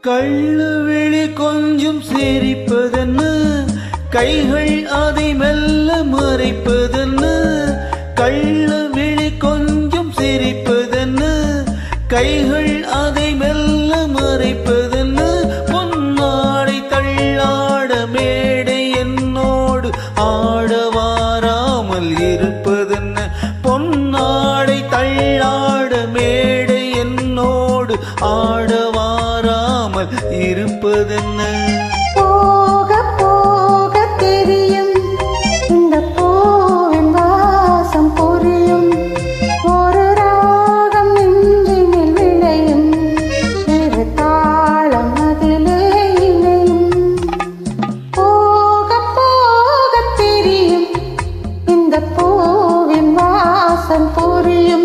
கள்ளவிழி கொஞ்சம் சிரிப்பதென்ன, கைகள் அதை மெல்ல மறைப்பதென்ன. கள்ளவிழி கொஞ்சம் சிரிப்பதென்ன, கைகள் அதை மெல்ல மறைப்பதென்ன. பொன்னாடை தள்ளாட மேடை என்னோடு ஆட வாராமல் இருப்பதென்ன. பொன்னாடை தள்ளாட மேடை என்னோடு ஆட வாராமல் இருப்பதென்ன. போக போக தெரியும் இந்த பூவின் வாசம் புரியும். ஒரு ராகம் நெஞ்சினில் விளையும், இரு தாளம் அதிலே இணையும். போக போக தெரியும் இந்த பூவின் வாசம் புரியும்.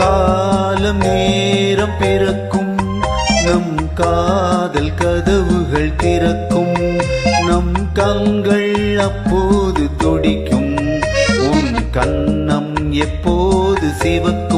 காலம் நேரம் பிறக்கும், நம் காதல் கதவுகள் திறக்கும். நம் கண்கள் அப்போது துடிக்கும், உன் கண்ணம் எப்போது சிவக்கும்.